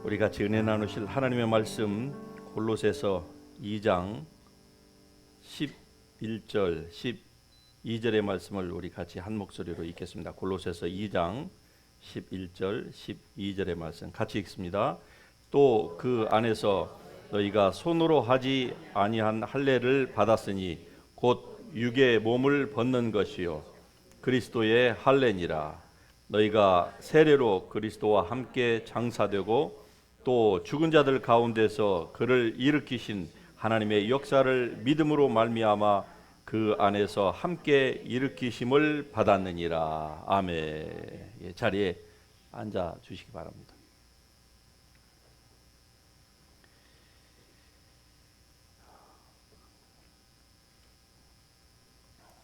우리 같이 은혜 나누실 하나님의 말씀 골로새서 2장 11절 12절의 말씀을 우리 같이 한 목소리로 읽겠습니다. 골로새서 2장 11절 12절의 말씀 같이 읽습니다. 또 그 안에서 너희가 손으로 하지 아니한 할례를 받았으니 곧 육의 몸을 벗는 것이요 그리스도의 할례니라. 너희가 세례로 그리스도와 함께 장사되고 또 죽은 자들 가운데서 그를 일으키신 하나님의 역사를 믿음으로 말미암아 그 안에서 함께 일으키심을 받았느니라. 아멘. 예, 자리에 앉아 주시기 바랍니다.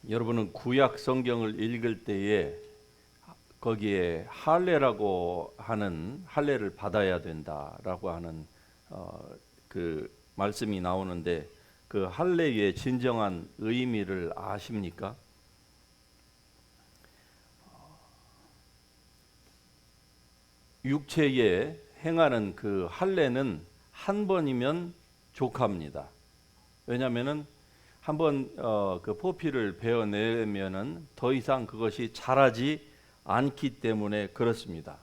여러분은 구약 성경을 읽을 때에 거기에 할례라고 하는 할례를 받아야 된다라고 하는 그 말씀이 나오는데 그 할례의 진정한 의미를 아십니까? 육체에 행하는 그 할례는 한 번이면 족합니다. 왜냐하면은 한번 그 포피를 베어내면은 더 이상 그것이 자라지 않기 때문에 그렇습니다.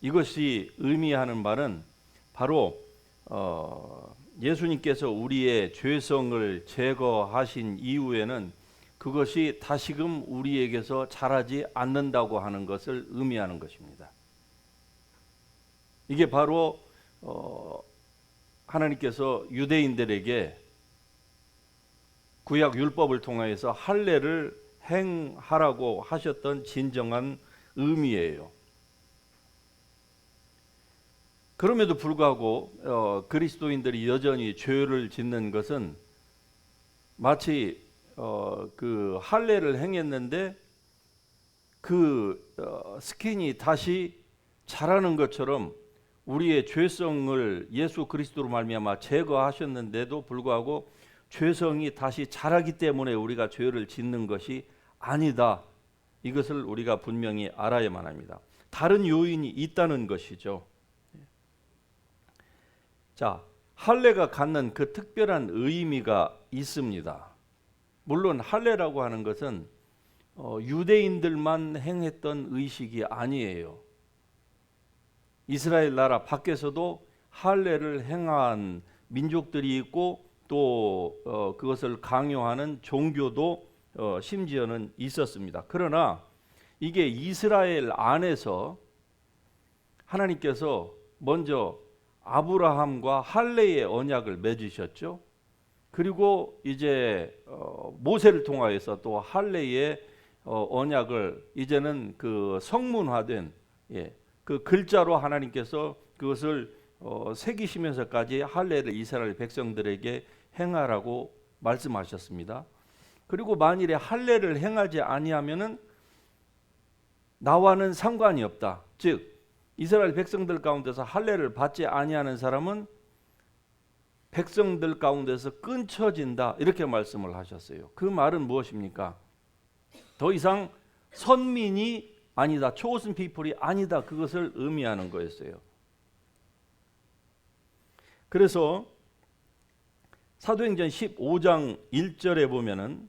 이것이 의미하는 말은 바로 예수님께서 우리의 죄성을 제거하신 이후에는 그것이 다시금 우리에게서 자라지 않는다고 하는 것을 의미하는 것입니다. 이게 바로 하나님께서 유대인들에게 구약 율법을 통해서 할례를 행하라고 하셨던 진정한 의미예요. 그럼에도 불구하고 그리스도인들이 여전히 죄를 짓는 것은 마치 그 할례를 행했는데 그 스킨이 다시 자라는 것처럼 우리의 죄성을 예수 그리스도로 말미암아 제거하셨는데도 불구하고 죄성이 다시 자라기 때문에 우리가 죄를 짓는 것이 아니다. 이것을 우리가 분명히 알아야만 합니다. 다른 요인이 있다는 것이죠. 자, 할례가 갖는 그 특별한 의미가 있습니다. 물론 할례라고 하는 것은 유대인들만 행했던 의식이 아니에요. 이스라엘 나라 밖에서도 할례를 행한 민족들이 있고 또 그것을 강요하는 종교도 심지어는 있었습니다. 그러나 이게 이스라엘 안에서 하나님께서 먼저 아브라함과 할례의 언약을 맺으셨죠. 그리고 이제 모세를 통하여서 또 할례의 언약을 이제는 그 성문화된 그 글자로 하나님께서 그것을 새기시면서까지 할례를 이스라엘 백성들에게 행하라고 말씀하셨습니다. 그리고 만일에 할례를 행하지 아니하면은 나와는 상관이 없다. 즉 이스라엘 백성들 가운데서 할례를 받지 아니하는 사람은 백성들 가운데서 끊쳐진다. 이렇게 말씀을 하셨어요. 그 말은 무엇입니까? 더 이상 선민이 아니다. chosen people이 아니다. 그것을 의미하는 거였어요. 그래서 사도행전 15장 1절에 보면은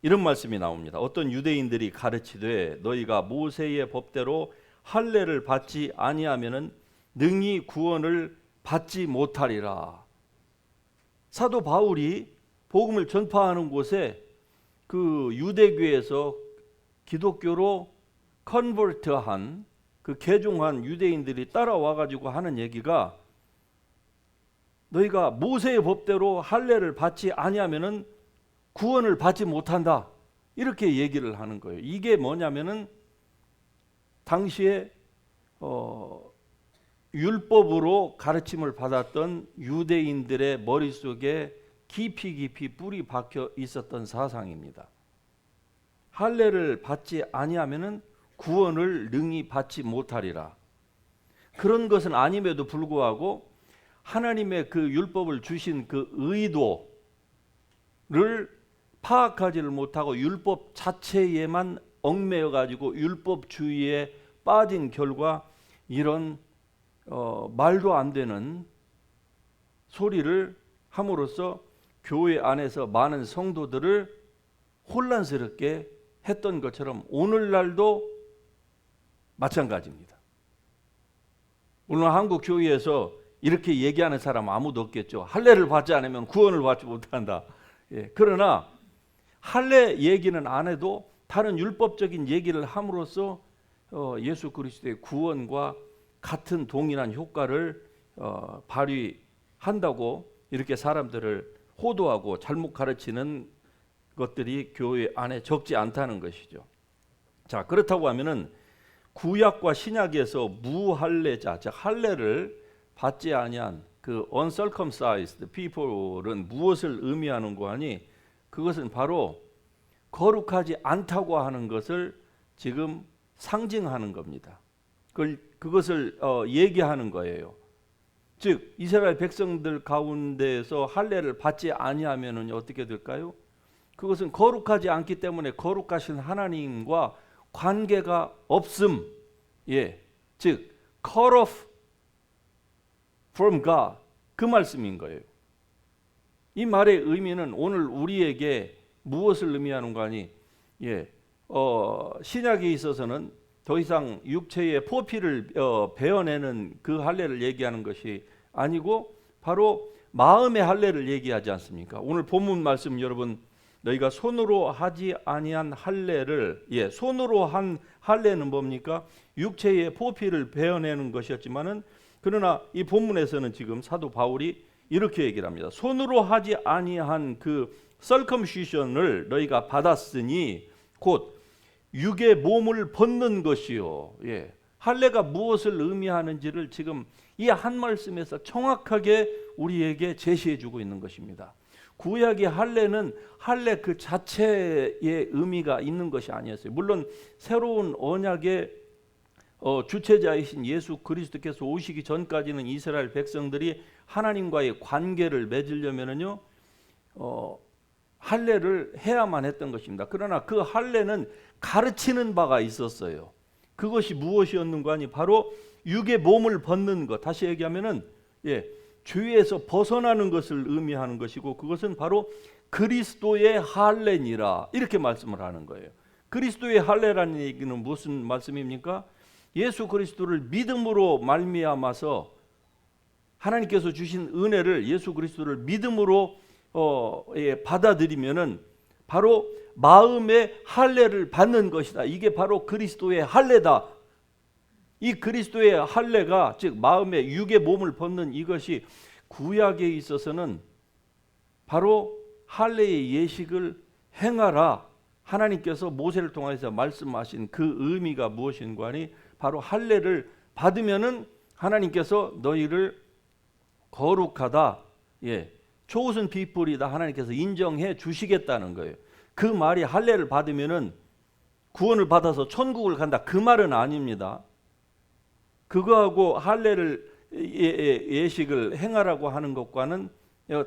이런 말씀이 나옵니다. 어떤 유대인들이 가르치되 너희가 모세의 법대로 할례를 받지 아니하면은 능히 구원을 받지 못하리라. 사도 바울이 복음을 전파하는 곳에 그 유대교에서 기독교로 컨버트한 그 개종한 유대인들이 따라와 가지고 하는 얘기가 너희가 모세의 법대로 할례를 받지 아니하면은 구원을 받지 못한다. 이렇게 얘기를 하는 거예요. 이게 뭐냐면은 당시에 율법으로 가르침을 받았던 유대인들의 머릿속에 깊이 뿌리 박혀 있었던 사상입니다. 할례를 받지 아니하면은 구원을 능히 받지 못하리라. 그런 것은 아님에도 불구하고 하나님의 그 율법을 주신 그 의도를 파악하지를 못하고 율법 자체에만 얽매여 가지고 율법주의에 빠진 결과 이런 말도 안 되는 소리를 함으로써 교회 안에서 많은 성도들을 혼란스럽게 했던 것처럼 오늘날도 마찬가지입니다. 오늘 한국 교회에서 이렇게 얘기하는 사람 아무도 없겠죠. 할례를 받지 않으면 구원을 받지 못한다. 그러나 할례 얘기는 안 해도 다른 율법적인 얘기를 함으로써 예수 그리스도의 구원과 같은 동일한 효과를 발휘한다고 이렇게 사람들을 호도하고 잘못 가르치는 것들이 교회 안에 적지 않다는 것이죠. 자, 그렇다고 하면은 구약과 신약에서 무할례자, 즉 할례를 받지 아니한 그 uncircumcised people은 무엇을 의미하는 거 하니 그것은 바로 거룩하지 않다고 하는 것을 지금 상징하는 겁니다. 그것을 얘기하는 거예요. 즉 이스라엘 백성들 가운데에서 할례를 받지 아니하면은 어떻게 될까요? 그것은 거룩하지 않기 때문에 거룩하신 하나님과 관계가 없음. 즉 cut off from God, 그 말씀인 거예요. 이 말의 의미는 오늘 우리에게 무엇을 의미하는 거 아니? 신약에 있어서는 더 이상 육체의 포피를 베어내는 그 할례를 얘기하는 것이 아니고 바로 마음의 할례를 얘기하지 않습니까? 오늘 본문 말씀 여러분, 너희가 손으로 하지 아니한 할례를, 손으로 한 할례는 뭡니까? 육체의 포피를 베어내는 것이었지만은, 그러나 이 본문에서는 지금 사도 바울이 이렇게 얘기를 합니다. 손으로 하지 아니한 그 circumcision을 너희가 받았으니 곧 육의 몸을 벗는 것이요. 할례가 무엇을 의미하는지를 지금 이 한 말씀에서 정확하게 우리에게 제시해 주고 있는 것입니다. 구약의 할례는 할례 그 자체의 의미가 있는 것이 아니었어요. 물론 새로운 언약의 주체자이신 예수 그리스도께서 오시기 전까지는 이스라엘 백성들이 하나님과의 관계를 맺으려면은요 할례를 해야만 했던 것입니다. 그러나 그 할례는 가르치는 바가 있었어요. 그것이 무엇이었는가 하니 바로 육의 몸을 벗는 것. 다시 얘기하면은 죄에서 벗어나는 것을 의미하는 것이고 그것은 바로 그리스도의 할례니라 이렇게 말씀을 하는 거예요. 그리스도의 할례라는 얘기는 무슨 말씀입니까? 예수 그리스도를 믿음으로 말미암아서 하나님께서 주신 은혜를 예수 그리스도를 믿음으로 받아들이면은 바로 마음의 할례를 받는 것이다. 이게 바로 그리스도의 할례다. 이 그리스도의 할례가 즉 마음의 육의 몸을 벗는 이것이 구약에 있어서는 바로 할례의 예식을 행하라. 하나님께서 모세를 통해서 말씀하신 그 의미가 무엇인가 하니 바로 할례를 받으면은 하나님께서 너희를 거룩하다, chosen people이다 하나님께서 인정해 주시겠다는 거예요. 그 말이 할례를 받으면은 구원을 받아서 천국을 간다 그 말은 아닙니다. 그거하고 할례를 예식을 행하라고 하는 것과는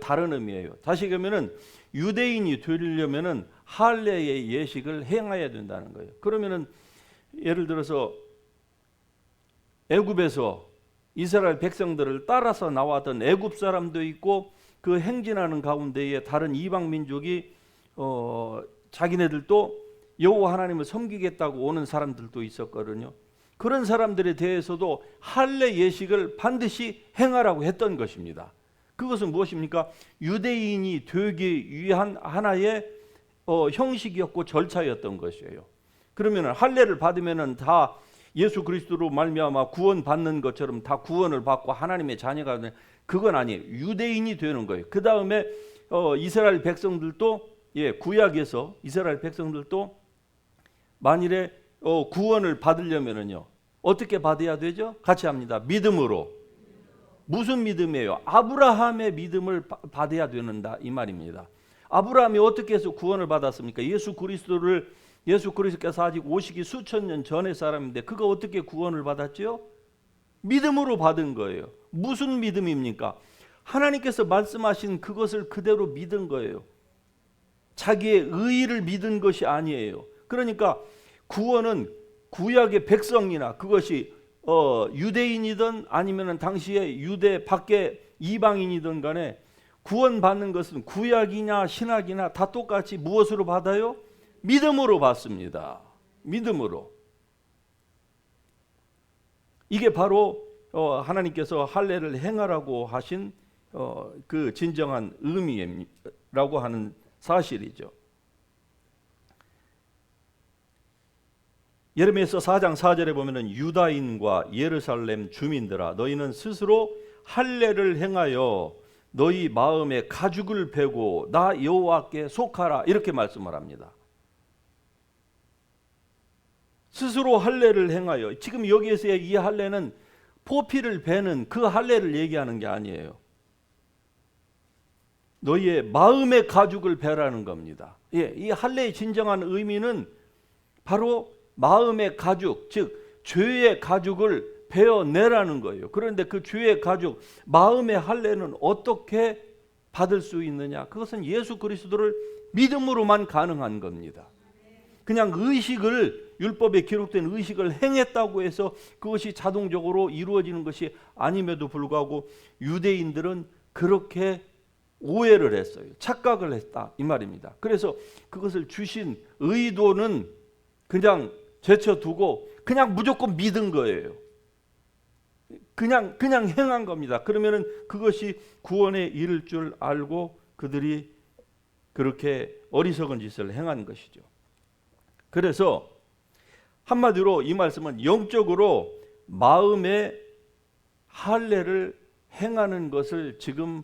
다른 의미예요. 다시 그러면은 유대인이 되려면은 할례의 예식을 행해야 된다는 거예요. 그러면은 예를 들어서 애굽에서 이스라엘 백성들을 따라서 나왔던 애굽 사람도 있고 그 행진하는 가운데에 다른 이방 민족이 자기네들도 여호와 하나님을 섬기겠다고 오는 사람들도 있었거든요. 그런 사람들에 대해서도 할례 예식을 반드시 행하라고 했던 것입니다. 그것은 무엇입니까? 유대인이 되기 위한 하나의 형식이었고 절차였던 것이에요. 그러면 할례를 받으면은 다 예수 그리스도로 말미암아 구원 받는 것처럼 다 구원을 받고 하나님의 자녀가 되는 그건 아니에요. 유대인이 되는 거예요. 그 다음에 이스라엘 백성들도 구약에서 이스라엘 백성들도 만일에 구원을 받으려면은요 어떻게 받아야 되죠? 같이 합니다. 믿음으로. 무슨 믿음이에요? 아브라함의 믿음을 받아야 되는다 이 말입니다. 아브라함이 어떻게 해서 구원을 받았습니까? 예수 그리스도께서 아직 오시기 수천 년 전의 사람인데 그가 어떻게 구원을 받았죠? 믿음으로 받은 거예요. 무슨 믿음입니까? 하나님께서 말씀하신 그것을 그대로 믿은 거예요. 자기의 의의를 믿은 것이 아니에요. 그러니까 구원은 구약의 백성이나 그것이 유대인이든 아니면 당시에 유대 밖에 이방인이든 간에 구원받는 것은 구약이냐 신약이나 다 똑같이 무엇으로 받아요? 믿음으로 받습니다. 믿음으로. 이게 바로 하나님께서 할례를 행하라고 하신 그 진정한 의미라고 하는 사실이죠. 예레미야서 4장 4절에 보면은 유다인과 예루살렘 주민들아 너희는 스스로 할례를 행하여 너희 마음에 가죽을 베고 나 여호와께 속하라 이렇게 말씀을 합니다. 스스로 할례를 행하여, 지금 여기에서의 이 할례는 포피를 베는 그 할례를 얘기하는 게 아니에요. 너희의 마음의 가죽을 베라는 겁니다. 예, 이 할례의 진정한 의미는 바로 마음의 가죽, 즉 죄의 가죽을 베어내라는 거예요. 그런데 그 죄의 가죽, 마음의 할례는 어떻게 받을 수 있느냐? 그것은 예수 그리스도를 믿음으로만 가능한 겁니다. 그냥 의식을, 율법에 기록된 의식을 행했다고 해서 그것이 자동적으로 이루어지는 것이 아님에도 불구하고 유대인들은 그렇게 오해를 했어요. 착각을 했다 이 말입니다. 그래서 그것을 주신 의도는 그냥 제쳐두고 그냥 무조건 믿은 거예요. 그냥 행한 겁니다. 그러면은 그것이 구원에 이를 줄 알고 그들이 그렇게 어리석은 짓을 행한 것이죠. 그래서 한마디로 이 말씀은 영적으로 마음의 할례를 행하는 것을 지금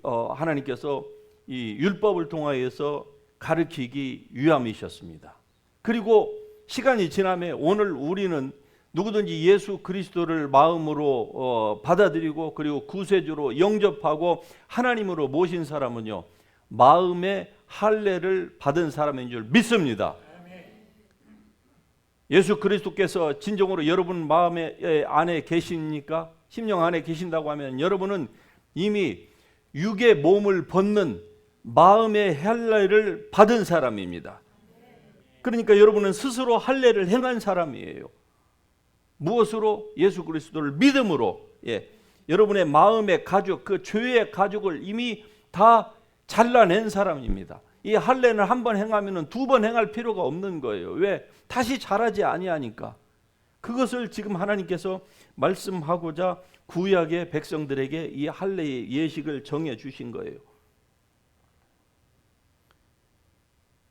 하나님께서 이 율법을 통하여서 가르치기 위함이셨습니다. 그리고 시간이 지나면 오늘 우리는 누구든지 예수 그리스도를 마음으로 받아들이고 그리고 구세주로 영접하고 하나님으로 모신 사람은요, 마음의 할례를 받은 사람인 줄 믿습니다. 예수 그리스도께서 진정으로 여러분 마음에 안에 계십니까? 심령 안에 계신다고 하면 여러분은 이미 육의 몸을 벗는 마음의 할례를 받은 사람입니다. 그러니까 여러분은 스스로 할례를 행한 사람이에요. 무엇으로? 예수 그리스도를 믿음으로. 예. 여러분의 마음의 가죽, 그 죄의 가죽을 이미 다 잘라낸 사람입니다. 이 할례는 한 번 행하면 두 번 행할 필요가 없는 거예요. 왜? 다시 잘하지 아니하니까. 그것을 지금 하나님께서 말씀하고자 구약의 백성들에게 이 할례의 예식을 정해 주신 거예요.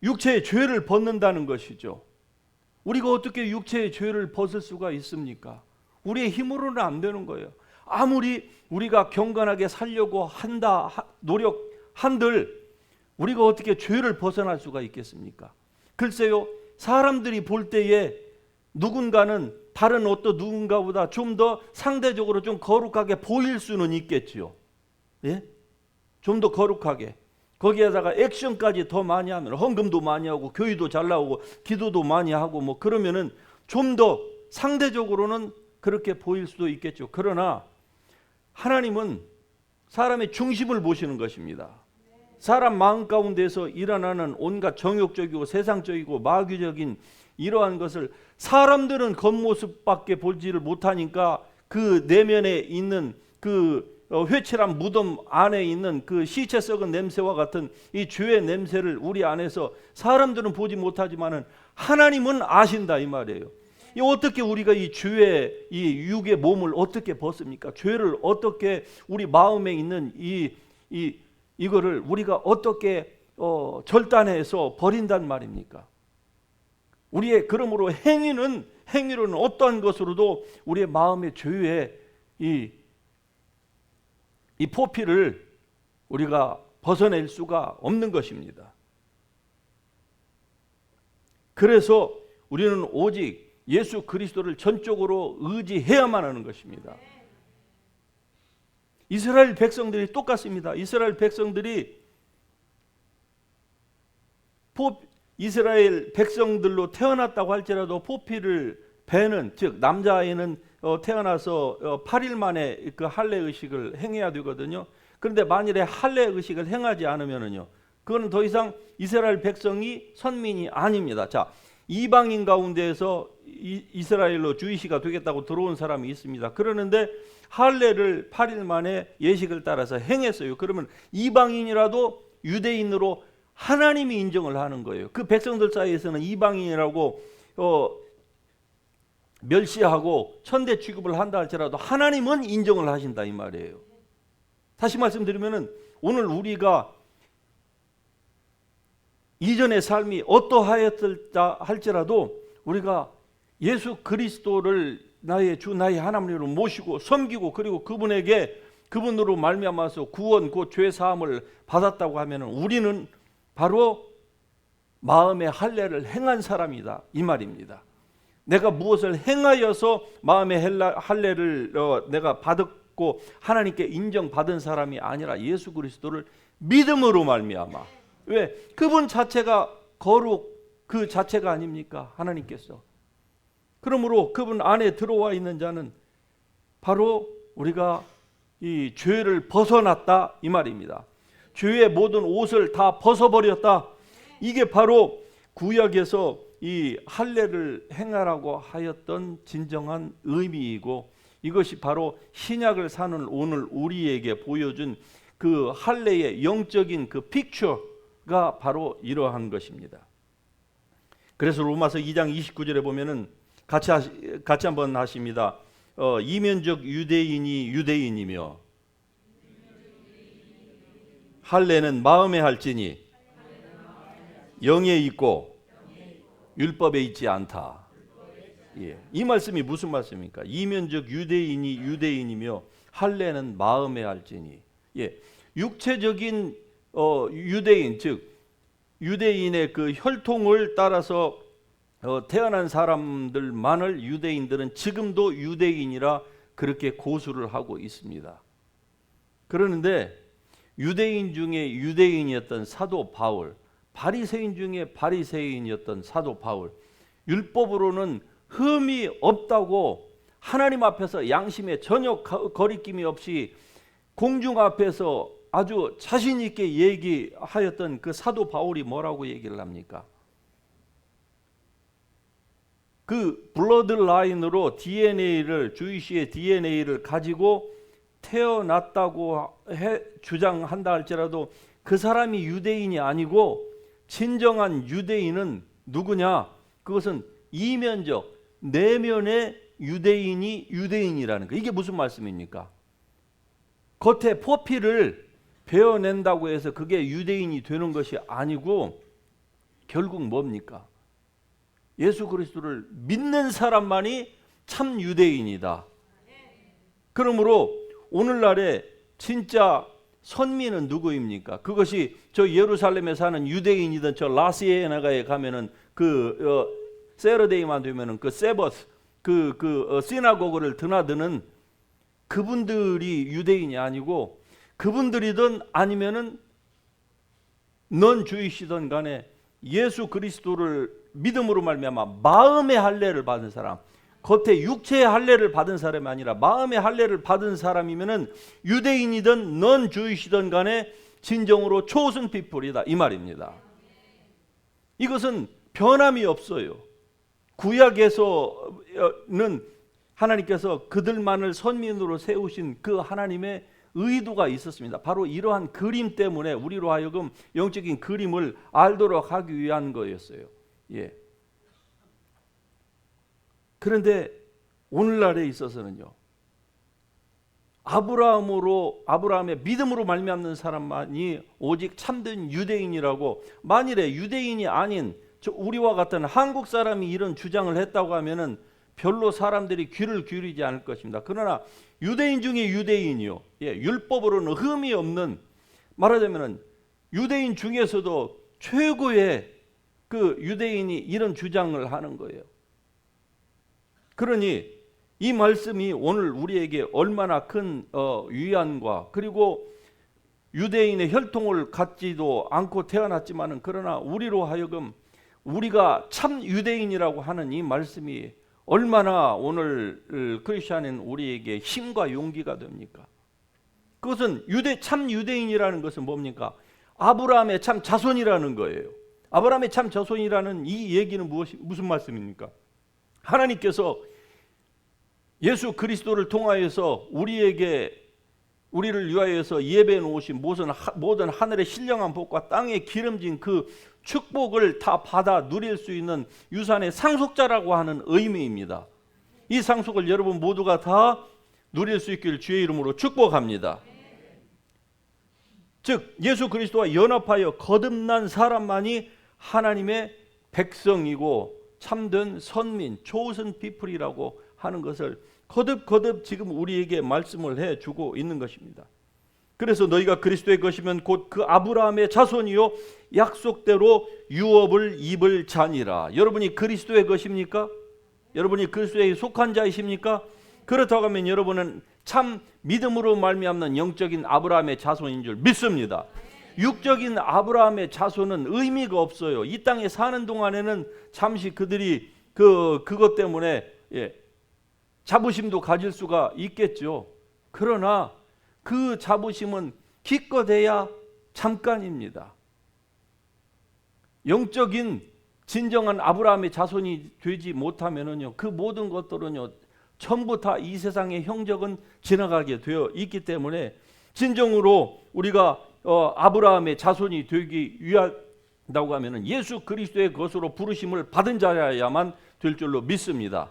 육체의 죄를 벗는다는 것이죠. 우리가 어떻게 육체의 죄를 벗을 수가 있습니까? 우리의 힘으로는 안 되는 거예요. 아무리 우리가 경건하게 살려고 노력한들 우리가 어떻게 죄를 벗어날 수가 있겠습니까? 글쎄요, 사람들이 볼 때에 누군가는 다른 어떤 누군가보다 좀 더 상대적으로 좀 거룩하게 보일 수는 있겠지요. 예? 좀 더 거룩하게. 거기에다가 액션까지 더 많이 하면 헌금도 많이 하고 교회도 잘 나오고 기도도 많이 하고 뭐 그러면은 좀 더 상대적으로는 그렇게 보일 수도 있겠죠. 그러나 하나님은 사람의 중심을 보시는 것입니다. 사람 마음 가운데서 일어나는 온갖 정욕적이고 세상적이고 마귀적인 이러한 것을 사람들은 겉모습밖에 보지를 못하니까 그 내면에 있는 그 회칠한 무덤 안에 있는 그 시체 썩은 냄새와 같은 이 죄의 냄새를 우리 안에서 사람들은 보지 못하지만은 하나님은 아신다 이 말이에요. 이 어떻게 우리가 이 죄의 이 육의 몸을 어떻게 벗습니까? 죄를 어떻게 우리 마음에 있는 이거를 우리가 어떻게 절단해서 버린단 말입니까? 우리의 그러므로 행위로는 어떠한 것으로도 우리의 마음의 죄의 이 포피를 우리가 벗어낼 수가 없는 것입니다. 그래서 우리는 오직 예수 그리스도를 전적으로 의지해야만 하는 것입니다. 이스라엘 백성들이 똑같습니다. 이스라엘 백성들이 이스라엘 백성들로 태어났다고 할지라도 포피를 베는, 즉 남자아이는 태어나서 8일 만에 그 할례 의식을 행해야 되거든요. 그런데 만일에 할례 의식을 행하지 않으면은요, 그거는 더 이상 이스라엘 백성이 선민이 아닙니다. 자, 이방인 가운데에서 이스라엘로 주이시가 되겠다고 들어온 사람이 있습니다. 그러는데 할례를 8일 만에 예식을 따라서 행했어요. 그러면 이방인이라도 유대인으로 하나님이 인정을 하는 거예요. 그 백성들 사이에서는 이방인이라고 멸시하고 천대 취급을 한다 할지라도 하나님은 인정을 하신다 이 말이에요. 다시 말씀드리면은 오늘 우리가 이전의 삶이 어떠하였다 할지라도 우리가 예수 그리스도를 나의 주 나의 하나님으로 모시고 섬기고 그리고 그분으로 말미암아서 구원 곧 죄 사함을 받았다고 하면은 우리는 바로 마음의 할례를 행한 사람이다 이 말입니다. 내가 무엇을 행하여서 마음의 할례를 내가 받았고 하나님께 인정받은 사람이 아니라 예수 그리스도를 믿음으로 말미암아. 왜? 그분 자체가 거룩 그 자체가 아닙니까? 하나님께서. 그러므로 그분 안에 들어와 있는 자는 바로 우리가 이 죄를 벗어났다 이 말입니다. 죄의 모든 옷을 다 벗어버렸다. 이게 바로 구약에서 이 할례를 행하라고 하였던 진정한 의미이고 이것이 바로 신약을 사는 오늘 우리에게 보여준 그 할례의 영적인 그 픽처가 바로 이러한 것입니다. 그래서 로마서 2장 29절에 보면은 같이 한번 하십니다. 이면적 유대인이 유대인이며 할례는 마음에 할지니 영에 있고 율법에 있지 않다. 예. 이 말씀이 무슨 말씀입니까? 이면적 유대인이 유대인이며 할례는 마음에 할지니. 예. 육체적인 유대인 즉 유대인의 그 혈통을 따라서 태어난 사람들만을 유대인들은 지금도 유대인이라 그렇게 고수를 하고 있습니다. 그러는데 유대인 중에 유대인이었던 사도 바울, 바리새인 중에 바리새인이었던 사도 바울, 율법으로는 흠이 없다고 하나님 앞에서 양심에 전혀 거리낌이 없이 공중 앞에서 아주 자신 있게 얘기하였던 그 사도 바울이 뭐라고 얘기를 합니까? 그 블러드 라인으로 DNA를 주이시의 DNA를 가지고 태어났다고 주장한다 할지라도 그 사람이 유대인이 아니고 진정한 유대인은 누구냐? 그것은 이면적 내면의 유대인이 유대인이라는 거. 이게 무슨 말씀입니까? 겉에 포피를 베어낸다고 해서 그게 유대인이 되는 것이 아니고 결국 뭡니까? 예수 그리스도를 믿는 사람만이 참 유대인이다. 그러므로 오늘날에 진짜 선민은 누구입니까? 그것이 저 예루살렘에 사는 유대인이든 저 라스에나가에 가면은 세러데이만 되면은 그 세버스 시나고그를 드나드는 그분들이 유대인이 아니고 그분들이든 아니면은 넌 주이시든 간에 예수 그리스도를 믿음으로 말미암아 마음의 할례를 받은 사람, 겉에 육체의 할례를 받은 사람이 아니라 마음의 할례를 받은 사람이면은 유대인이든 넌 주이시든 간에 진정으로 chosen people이다 이 말입니다. 이것은 변함이 없어요. 구약에서는 하나님께서 그들만을 선민으로 세우신 그 하나님의 의도가 있었습니다. 바로 이러한 그림 때문에 우리로 하여금 영적인 그림을 알도록 하기 위한 거였어요. 예. 그런데 오늘날에 있어서는요, 아브라함의 믿음으로 말미암는 사람만이 오직 참된 유대인이라고, 만일에 유대인이 아닌 우리와 같은 한국 사람이 이런 주장을 했다고 하면은 별로 사람들이 귀를 기울이지 않을 것입니다. 그러나 유대인 중에 유대인이요, 예, 율법으로는 흠이 없는, 말하자면은 유대인 중에서도 최고의 그 유대인이 이런 주장을 하는 거예요. 그러니 이 말씀이 오늘 우리에게 얼마나 큰 위안과, 그리고 유대인의 혈통을 갖지도 않고 태어났지만은 그러나 우리로 하여금 우리가 참 유대인이라고 하는 이 말씀이 얼마나 오늘 크리스천인 우리에게 힘과 용기가 됩니까? 그것은 참 유대인이라는 것은 뭡니까? 아브라함의 참 자손이라는 거예요. 아브라함의 참 자손이라는 이 얘기는 무슨 말씀입니까? 하나님께서 예수 그리스도를 통하여서 우리를 위하여서 예배해 놓으신 모든 하늘의 신령한 복과 땅에 기름진 그 축복을 다 받아 누릴 수 있는 유산의 상속자라고 하는 의미입니다. 이 상속을 여러분 모두가 다 누릴 수 있기를 주의 이름으로 축복합니다. 즉 예수 그리스도와 연합하여 거듭난 사람만이 하나님의 백성이고 참된 선민, chosen people이라고 하는 것을 거듭 지금 우리에게 말씀을 해주고 있는 것입니다. 그래서 너희가 그리스도의 것이면 곧 그 아브라함의 자손이요 약속대로 유업을 입을 자니라. 여러분이 그리스도의 것입니까? 여러분이 그리스도에 속한 자이십니까? 그렇다고 하면 여러분은 참 믿음으로 말미암는 영적인 아브라함의 자손인 줄 믿습니다. 육적인 아브라함의 자손은 의미가 없어요. 이 땅에 사는 동안에는 잠시 그들이 그것 때문에 자부심도 가질 수가 있겠죠. 그러나 그 자부심은 기껏해야 잠깐입니다. 영적인 진정한 아브라함의 자손이 되지 못하면은요, 그 모든 것들은요, 전부 다 이 세상의 형적은 지나가게 되어 있기 때문에 진정으로 우리가 아브라함의 자손이 되기 위하다고 하면은 예수 그리스도의 것으로 부르심을 받은 자야만 될 줄로 믿습니다.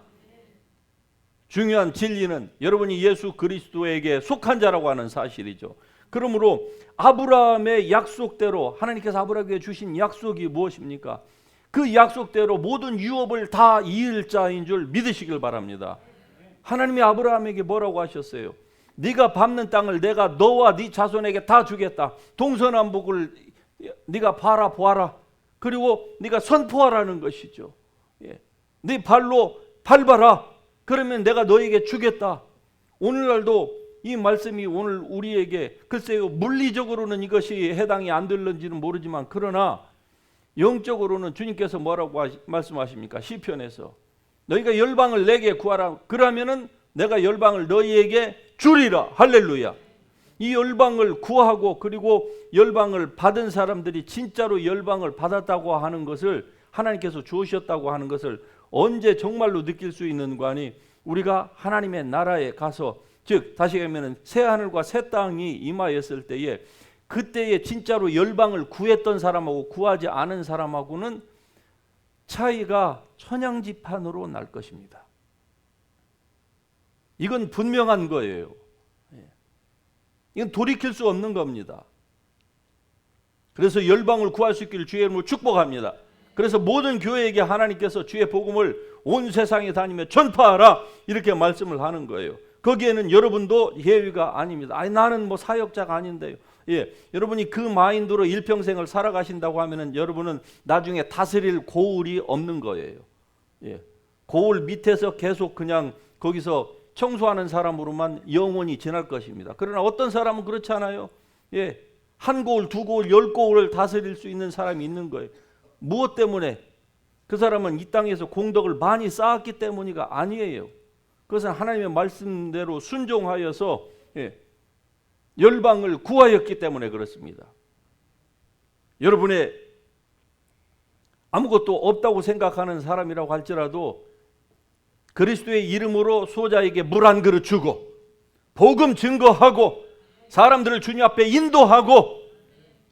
중요한 진리는 여러분이 예수 그리스도에게 속한 자라고 하는 사실이죠. 그러므로 아브라함의 약속대로 하나님께서 아브라함에게 주신 약속이 무엇입니까? 그 약속대로 모든 유업을 다 이을 자인 줄 믿으시길 바랍니다. 하나님이 아브라함에게 뭐라고 하셨어요? 네가 밟는 땅을 내가 너와 네 자손에게 다 주겠다. 동서남북을 네가 보아라. 그리고 네가 선포하라는 것이죠. 네 발로 밟아라. 그러면 내가 너에게 주겠다. 오늘날도 이 말씀이 오늘 우리에게 글쎄요 물리적으로는 이것이 해당이 안 될는지는 모르지만 그러나 영적으로는 주님께서 뭐라고 말씀하십니까? 시편에서 너희가 열방을 내게 구하라. 그러면은 내가 열방을 너희에게 주리라. 할렐루야. 이 열방을 구하고 그리고 열방을 받은 사람들이 진짜로 열방을 받았다고 하는 것을 하나님께서 주셨다고 하는 것을 언제 정말로 느낄 수 있는가 하니 우리가 하나님의 나라에 가서 즉 다시 얘기하면 새 하늘과 새 땅이 임하였을 때에 그때에 진짜로 열방을 구했던 사람하고 구하지 않은 사람하고는 차이가 천양지판으로 날 것입니다. 이건 분명한 거예요. 이건 돌이킬 수 없는 겁니다. 그래서 열방을 구할 수 있기를 주의 이름으로 축복합니다. 그래서 모든 교회에게 하나님께서 주의 복음을 온 세상에 다니며 전파하라 이렇게 말씀을 하는 거예요. 거기에는 여러분도 예외가 아닙니다. 아니 나는 뭐 사역자가 아닌데요. 여러분이 그 마인드로 일평생을 살아가신다고 하면은 여러분은 나중에 다스릴 고울이 없는 거예요. 고울 밑에서 계속 그냥 거기서 청소하는 사람으로만 영원히 지날 것입니다. 그러나 어떤 사람은 그렇지 않아요. 한 고울, 두 고울, 10고울을 다스릴 수 있는 사람이 있는 거예요. 무엇 때문에? 그 사람은 이 땅에서 공덕을 많이 쌓았기 때문이가 아니에요. 그것은 하나님의 말씀대로 순종하여서 열방을 구하였기 때문에 그렇습니다. 여러분의 아무것도 없다고 생각하는 사람이라고 할지라도 그리스도의 이름으로 소자에게 물 한 그릇 주고 복음 증거하고 사람들을 주님 앞에 인도하고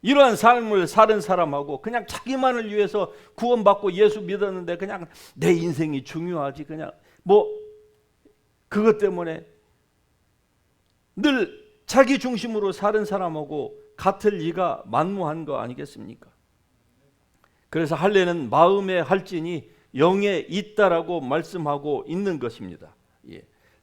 이러한 삶을 사는 사람하고 그냥 자기만을 위해서 구원받고 예수 믿었는데 그냥 내 인생이 중요하지 그냥 뭐 그것 때문에 늘 자기 중심으로 사는 사람하고 같을 리가 만무한 거 아니겠습니까? 그래서 할례는 마음의 할진이 영에 있다라고 말씀하고 있는 것입니다.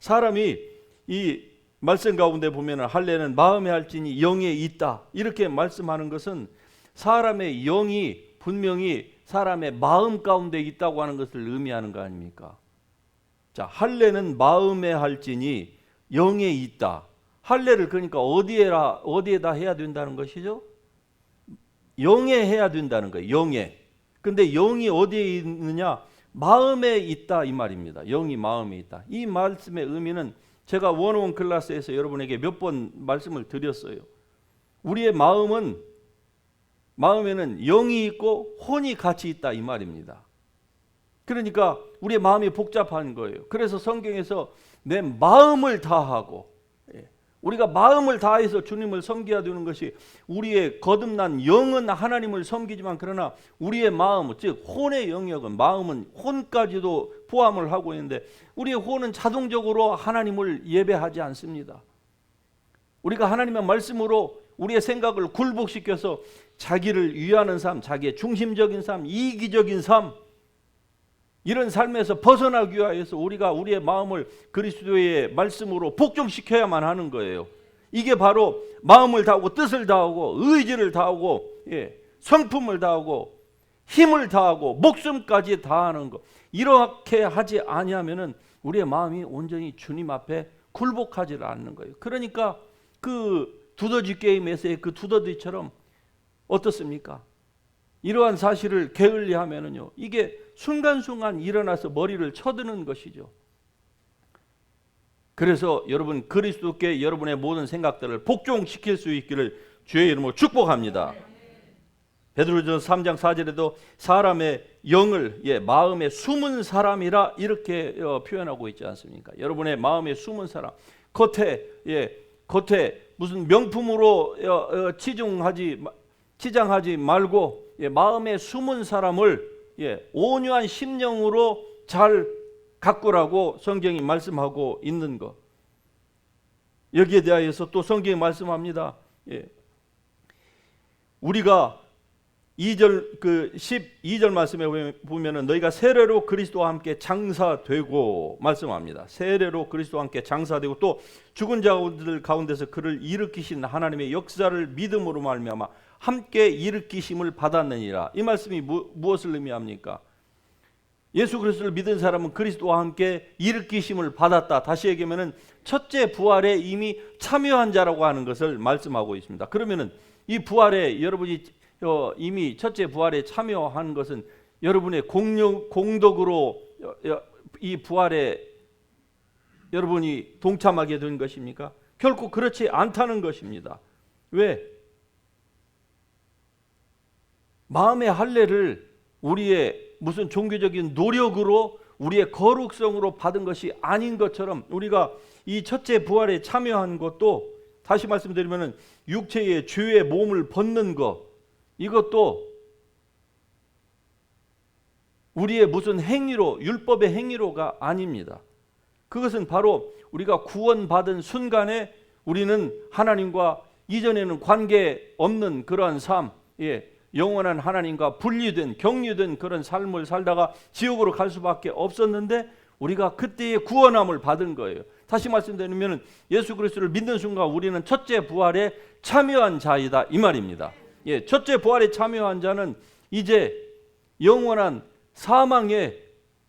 사람이 이 말씀 가운데 보면 할례는 마음의 할진이 영에 있다 이렇게 말씀하는 것은 사람의 영이 분명히 사람의 마음 가운데 있다고 하는 것을 의미하는 거 아닙니까? 자, 할례는 마음의 할진이 영에 있다. 할례를 그러니까 어디에다 해야 된다는 것이죠? 영에 해야 된다는 거예요. 영에. 근데 영이 어디에 있느냐? 마음에 있다 이 말입니다. 영이 마음에 있다. 이 말씀의 의미는 제가 원어원 클래스에서 여러분에게 몇 번 말씀을 드렸어요. 우리의 마음은 마음에는 영이 있고 혼이 같이 있다 이 말입니다. 그러니까 우리의 마음이 복잡한 거예요. 그래서 성경에서 내 마음을 다하고, 우리가 마음을 다해서 주님을 섬겨야 되는 것이, 우리의 거듭난 영은 하나님을 섬기지만 그러나 우리의 마음, 즉 혼의 영역은, 마음은 혼까지도 포함을 하고 있는데 우리의 혼은 자동적으로 하나님을 예배하지 않습니다. 우리가 하나님의 말씀으로 우리의 생각을 굴복시켜서 자기를 위하는 삶, 자기의 중심적인 삶, 이기적인 삶, 이런 삶에서 벗어나기 위해서 우리가 우리의 마음을 그리스도의 말씀으로 복종시켜야만 하는 거예요. 이게 바로 마음을 다하고 뜻을 다하고 의지를 다하고, 성품을 다하고 힘을 다하고 목숨까지 다하는 것. 이렇게 하지 아니하면은 우리의 마음이 온전히 주님 앞에 굴복하지 않는 거예요. 그러니까 그 두더지 게임에서의 그 두더지처럼 어떻습니까? 이러한 사실을 게을리하면은요, 이게 순간순간 일어나서 머리를 쳐드는 것이죠. 그래서 여러분, 그리스도께 여러분의 모든 생각들을 복종시킬 수 있기를 주의 이름으로 축복합니다. 베드로전서 3장 4절에도 사람의 영을 마음에 숨은 사람이라 이렇게 표현하고 있지 않습니까? 여러분의 마음에 숨은 사람, 겉에 무슨 명품으로 치장하지 말고 마음에 숨은 사람을 온유한 심령으로 잘 가꾸라고 성경이 말씀하고 있는 것. 여기에 대하여서 또 성경이 말씀합니다. 우리가 12절 말씀에 보면은 너희가 세례로 그리스도와 함께 장사되고 말씀합니다. 세례로 그리스도와 함께 장사되고 또 죽은 자들 가운데서 그를 일으키신 하나님의 역사를 믿음으로 말미암아 함께 일으키심을 받았느니라. 이 말씀이 무엇을 의미합니까? 예수 그리스도를 믿은 사람은 그리스도와 함께 일으키심을 받았다. 다시 얘기하면은 첫째 부활에 이미 참여한 자라고 하는 것을 말씀하고 있습니다. 그러면은 이 부활에 여러분이 이미 첫째 부활에 참여한 것은 여러분의 공덕으로 이 부활에 여러분이 동참하게 된 것입니까? 결코 그렇지 않다는 것입니다. 왜? 마음의 할례를 우리의 무슨 종교적인 노력으로 우리의 거룩성으로 받은 것이 아닌 것처럼 우리가 이 첫째 부활에 참여한 것도, 다시 말씀드리면 육체의 죄의 몸을 벗는 것, 이것도 우리의 무슨 행위로, 율법의 행위로가 아닙니다. 그것은 바로 우리가 구원받은 순간에 우리는 하나님과 이전에는 관계 없는 그러한 삶, 영원한 하나님과 분리된, 격리된 그런 삶을 살다가 지옥으로 갈 수밖에 없었는데 우리가 그때의 구원함을 받은 거예요. 다시 말씀드리면 예수 그리스도를 믿는 순간 우리는 첫째 부활에 참여한 자이다 이 말입니다. 첫째 부활에 참여한 자는 이제 영원한 사망의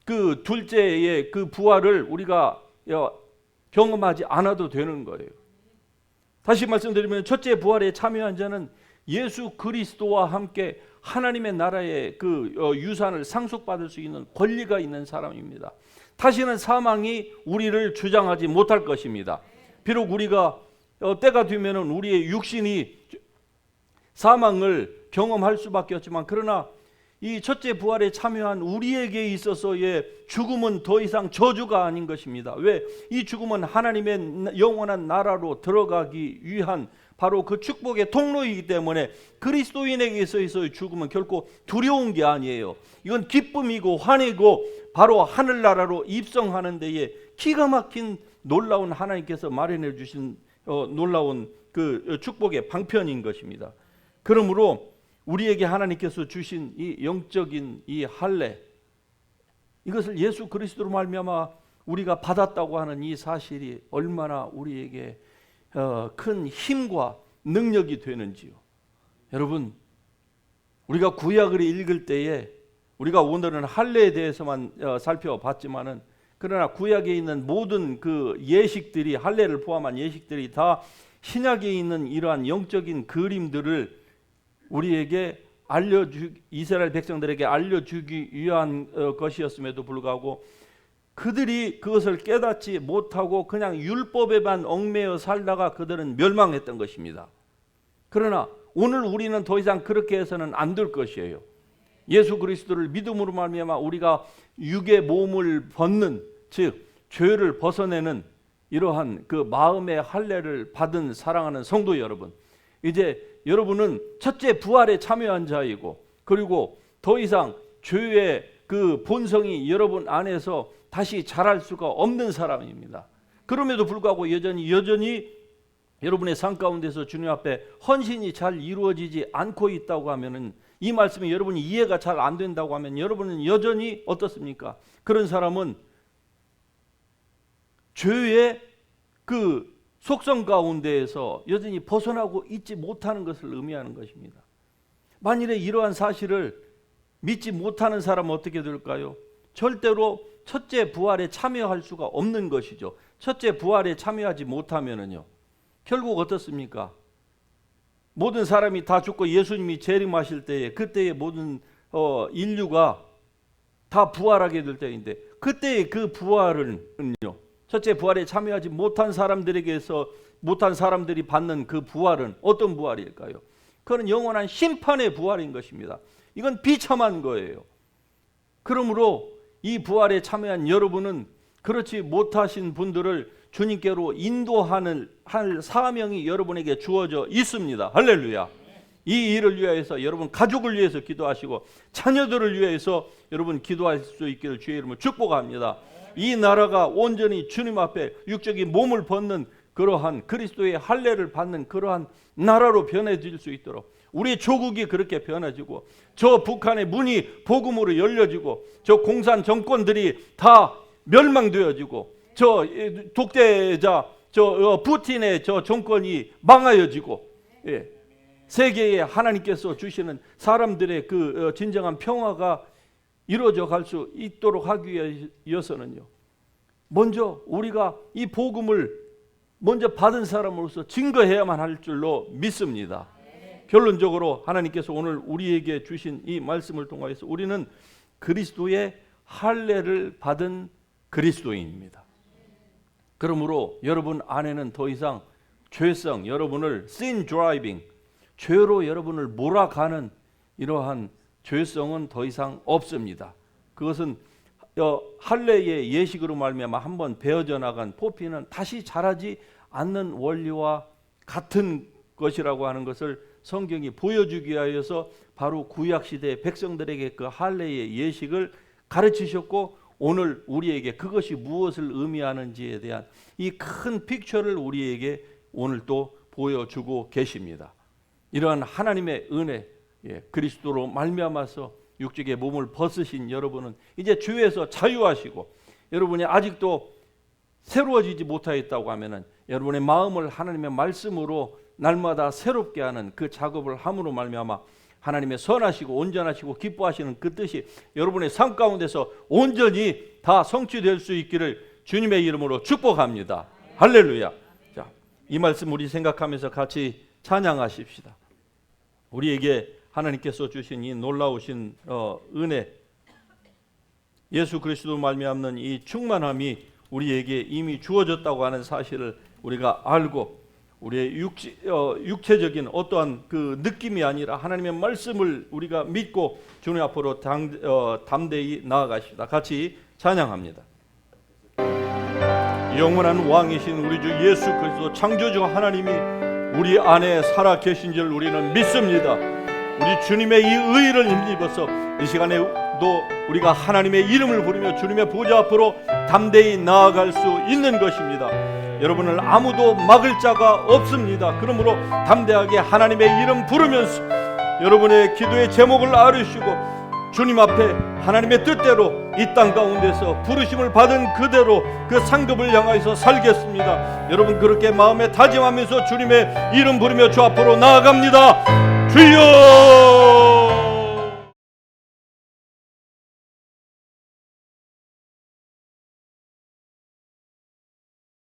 그 둘째의 그 부활을 우리가 경험하지 않아도 되는 거예요. 다시 말씀드리면 첫째 부활에 참여한 자는 예수 그리스도와 함께 하나님의 나라의 그 유산을 상속받을 수 있는 권리가 있는 사람입니다. 다시는 사망이 우리를 주장하지 못할 것입니다. 비록 우리가 때가 되면은 우리의 육신이 사망을 경험할 수밖에 없지만, 그러나 이 첫째 부활에 참여한 우리에게 있어서의 죽음은 더 이상 저주가 아닌 것입니다. 왜? 이 죽음은 하나님의 영원한 나라로 들어가기 위한 바로 그 축복의 통로이기 때문에 그리스도인에게 있어서의 죽음은 결코 두려운 게 아니에요. 이건 기쁨이고 환희고 바로 하늘나라로 입성하는 데에 기가 막힌 놀라운 하나님께서 마련해 주신 놀라운 그 축복의 방편인 것입니다. 그러므로 우리에게 하나님께서 주신 이 영적인 이 할례, 이것을 예수 그리스도로 말미암아 우리가 받았다고 하는 이 사실이 얼마나 우리에게 큰 힘과 능력이 되는지요. 여러분, 우리가 구약을 읽을 때에 우리가 오늘은 할례에 대해서만 살펴봤지만은, 그러나 구약에 있는 모든 그 예식들이, 할례를 포함한 예식들이 다 신약에 있는 이러한 영적인 그림들을 우리에게 이스라엘 백성들에게 알려주기 위한 것이었음에도 불구하고 그들이 그것을 깨닫지 못하고 그냥 율법에만 얽매여 살다가 그들은 멸망했던 것입니다. 그러나 오늘 우리는 더 이상 그렇게 해서는 안 될 것이에요. 예수 그리스도를 믿음으로 말미암아 우리가 육의 몸을 벗는, 즉 죄를 벗어내는 이러한 그 마음의 할례를 받은 사랑하는 성도 여러분, 이제 여러분은 첫째 부활에 참여한 자이고, 그리고 더 이상 죄의 그 본성이 여러분 안에서 다시 자랄 수가 없는 사람입니다. 그럼에도 불구하고 여전히 여러분의 삶 가운데서 주님 앞에 헌신이 잘 이루어지지 않고 있다고 하면은, 이 말씀이 여러분이 이해가 잘 안 된다고 하면 여러분은 여전히 어떻습니까? 그런 사람은 죄의 그 속성 가운데에서 여전히 벗어나고 있지 못하는 것을 의미하는 것입니다. 만일에 이러한 사실을 믿지 못하는 사람은 어떻게 될까요? 절대로 첫째 부활에 참여할 수가 없는 것이죠. 첫째 부활에 참여하지 못하면은요, 결국 어떻습니까? 모든 사람이 다 죽고 예수님이 재림하실 때에, 그때의 모든 인류가 다 부활하게 될 때인데, 그때의 그 부활은요, 첫째 부활에 참여하지 못한 사람들에게서 못한 사람들이 받는 그 부활은 어떤 부활일까요? 그건 영원한 심판의 부활인 것입니다. 이건 비참한 거예요. 그러므로 이 부활에 참여한 여러분은 그렇지 못하신 분들을 주님께로 인도하는 할 사명이 여러분에게 주어져 있습니다. 할렐루야. 이 일을 위하여서 여러분 가족을 위해서 기도하시고 자녀들을 위해서 여러분 기도할 수 있기를 주의 이름으로 축복합니다. 이 나라가 온전히 주님 앞에 육적인 몸을 벗는 그러한 그리스도의 할례를 받는 그러한 나라로 변해질 수 있도록, 우리 조국이 그렇게 변해지고, 저 북한의 문이 복음으로 열려지고, 저 공산 정권들이 다 멸망되어지고, 저 독재자 저 푸틴의 저 정권이 망하여지고, 세계에 하나님께서 주시는 사람들의 그 진정한 평화가 이루어져 갈 수 있도록 하기 위해서는요, 먼저 우리가 이 복음을 먼저 받은 사람으로서 증거해야만 할 줄로 믿습니다. 결론적으로 하나님께서 오늘 우리에게 주신 이 말씀을 통하여서 우리는 그리스도의 할례를 받은 그리스도인입니다. 그러므로 여러분 안에는 더 이상 죄성, 여러분을 sin driving, 죄로 여러분을 몰아가는 이러한 죄성은 더 이상 없습니다. 그것은 할례의 예식으로 말미암아 한번 베어져 나간 포피는 다시 자라지 않는 원리와 같은 것이라고 하는 것을 성경이 보여주기 위하여서 바로 구약시대 백성들에게 그 할례의 예식을 가르치셨고, 오늘 우리에게 그것이 무엇을 의미하는지에 대한 이 큰 픽처를 우리에게 오늘 또 보여주고 계십니다. 이러한 하나님의 은혜, 그리스도로 말미암아서 육적의 몸을 벗으신 여러분은 이제 주에서 자유하시고, 여러분이 아직도 새로워지지 못하였다고 하면은 여러분의 마음을 하나님의 말씀으로 날마다 새롭게 하는 그 작업을 함으로 말미암아 하나님의 선하시고 온전하시고 기뻐하시는 그 뜻이 여러분의 삶 가운데서 온전히 다 성취될 수 있기를 주님의 이름으로 축복합니다. 할렐루야. 자, 이 말씀 우리 생각하면서 같이 찬양하십시다. 우리에게 하나님께서 주신 이 놀라우신 은혜, 예수 그리스도 말미암는 이 충만함이 우리에게 이미 주어졌다고 하는 사실을 우리가 알고, 우리의 육체적인 어떠한 그 느낌이 아니라 하나님의 말씀을 우리가 믿고 주님 앞으로 담대히 나아가십시다. 같이 찬양합니다. 영원한 왕이신 우리 주 예수 그리스도 창조주 하나님이 우리 안에 살아 계신 줄 우리는 믿습니다. 우리 주님의 이 의를 힘입어서 이 시간에도 우리가 하나님의 이름을 부르며 주님의 보좌 앞으로 담대히 나아갈 수 있는 것입니다. 여러분을 아무도 막을 자가 없습니다. 그러므로 담대하게 하나님의 이름 부르면서 여러분의 기도의 제목을 아뢰시고 주님 앞에 하나님의 뜻대로 이 땅 가운데서 부르심을 받은 그대로 그 상급을 향하여서 살겠습니다. 여러분 그렇게 마음에 다짐하면서 주님의 이름 부르며 주 앞으로 나아갑니다. 주여!